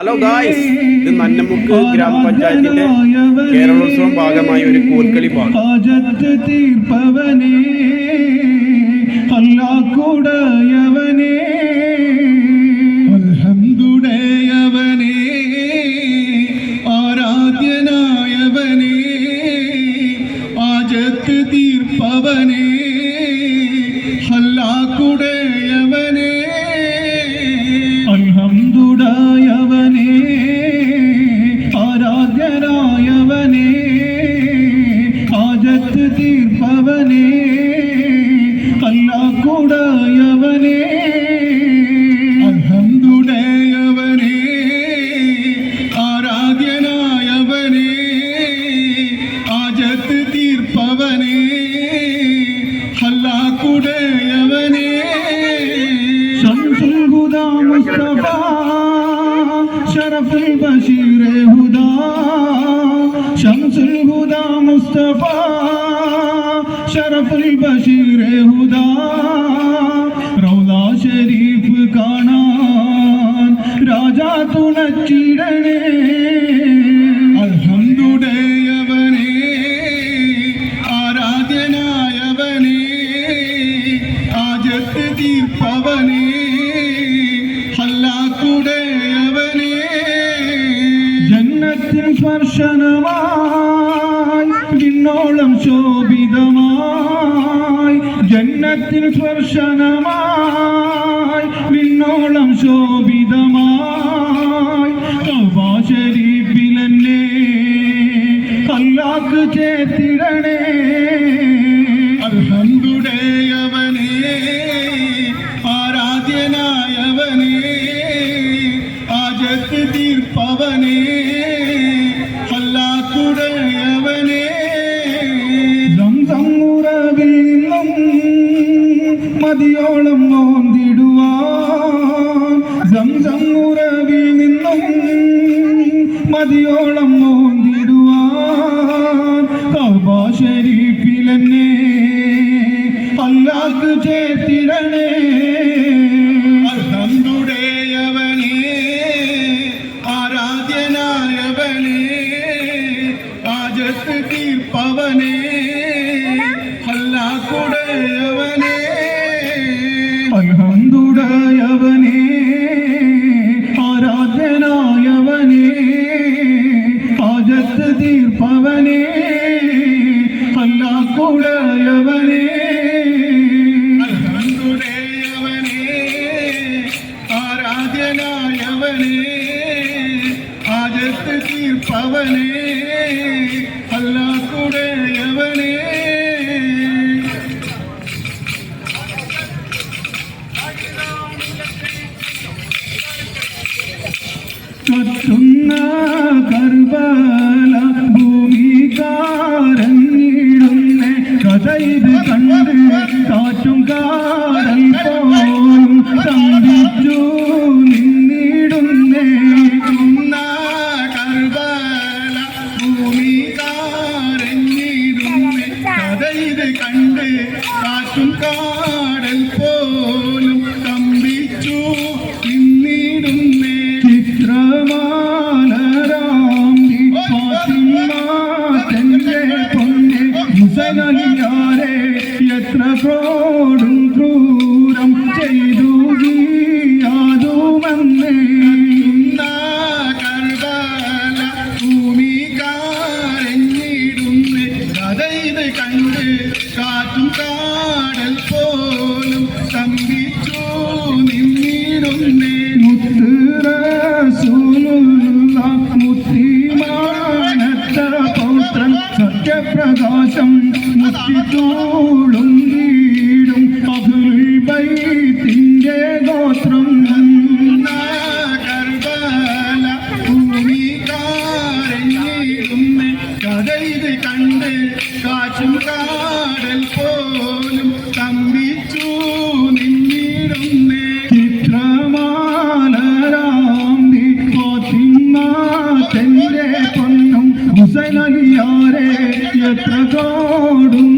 Hello guys, ഇത് നന്നമുക്ക് ഗ്രാമപഞ്ചായത്തിന്റെ കേരളോത്സവം ഭാഗമായ ഒരു കോൽക്കളി പാട്ട്. ആരാധ്യനായവനേ, ആജത്ത് തീർപ്പവനേ, ഹല്ലാക്കുടയവനേ, അൽഹംദുലില്ലാഹയവനേ, ആരാധ്യനായവനേ, ആജത്ത് തീർപ്പവനേ, ഹല്ലാക്കുടയവനേ, അൽഹംദുലില്ലാഹയവനേ, ആരാധ്യനായവനേ, ആജത്ത് തീർപ്പവനേ, ഹല്ലാക്കുടയവനേ, ശംസുൽ ഹുദാ മുസ്തഫ ശറഫുൽ ബശീർ ഹുദാ, ശംസുൽ ഹുദാ മുസ്തഫ ശറഫുൽ ബശീർ ഹുദാ, റൗള ശരീഫ് കാണാൻ രാജാ തുണച്ചിടണേ, അൽഹംദുലില്ലാഹയവനേ, ആരാധ്യനായവനേ, ആജത്ത് തീർപ്പവനേ, ഹല്ലാക്കുടയവനേ, ജന്നത്തിൽ സ്പർശനമായി വിണ്ണോളം ശോഭിതമായി, ജന്നത്തിൽ സ്പർശനമായി വിണ്ണോളം ശോഭിതമായി, കഅബ ശരീഫിലെന്നെ അല്ലാഹ് ചേർത്തിടണേ, അൽഹംദുലില്ലാഹയവനേ, ആരാധ്യനായവനേ, ആജത്ത് തീർപ്പവനേ, ഹല്ലാക്കുടയവനേ, സംസം ഉറവിൽ നിന്നും മതിയോളം നോന്തിടുവാൻ, സംസം ഉറവിൽ നിന്നും മതിയോളം നോന്തിടുവാൻ, കഅബ ശരീഫിലെന്നെ അല്ലാഹ് ചേർത്തിടണേ, അൽഹംദുലില്ലാഹയവനേ, ആരാധ്യനായവനേ, ആജത്ത് തീർപ്പവനേ, ഹല്ലാക്കുടയവനേ, അൽഹംദുലില്ലാഹയവനേ, ആരാധ്യനായവനേ, ആജത്ത് തീർപ്പവനേ, ഹല്ലാക്കുടയവനേ, അൽഹംദുലില്ലാഹയവനേ, ആരാധ്യനായവനേ, ആജത്ത് തീർപ്പവനേ, ഹല്ലാക്കുടയവനേ. കത്തുന്ന കർബല ഭൂമി കാരങ്ങിടുന്നേ, കഥയിത് കണ്ട് കാറ്റും കാടൽ പോലും തമ്പിച്ചു നിന്നിടുന്നേ, കർബല ഭൂമി കാരങ്ങിടുന്നേ, കഥയിത് കണ്ട് കാറ്റും കാടൽ പോലും തമ്പിച്ചു നിന്നിടുന്നേ, ചിത്രമാലരാം ഫാത്തിമാതന്റെ പൊന്നെ മുസലിയാരെ എത്ര ക്രോടും ക്രൂരം ചെയ്തു യാതുമെന്നേ, കർബല ഭൂമി കാരഞ്ഞിടുന്നേ, കഥയിത് കണ്ട് കാറ്റും കാടൽ പോലും സ്തംഭിച്ചു നിന്നിടുന്നേ, മുത്ത് റസൂലുള്ളാഹ് മുത്തിമാനത്ത പൗത്രൻ സത്യപ്രകാശം മുത്തിത്തോളും വീടും അഹ്ലുൽ ബൈത്തിന്റെ ഗോത്രം, കർബല ഭൂമി കാരഞ്ഞിടുന്നേ, കഥയിത് കണ്ട് കാറ്റും കാടൽ പോലും സ്തംഭിച്ചു നിന്നിടുന്നേ, ചിത്രമാലരാം ഫാത്തിമാതന്റെ പൊന്നും ഹുസൈനലിയാരെ എത്ര കോടും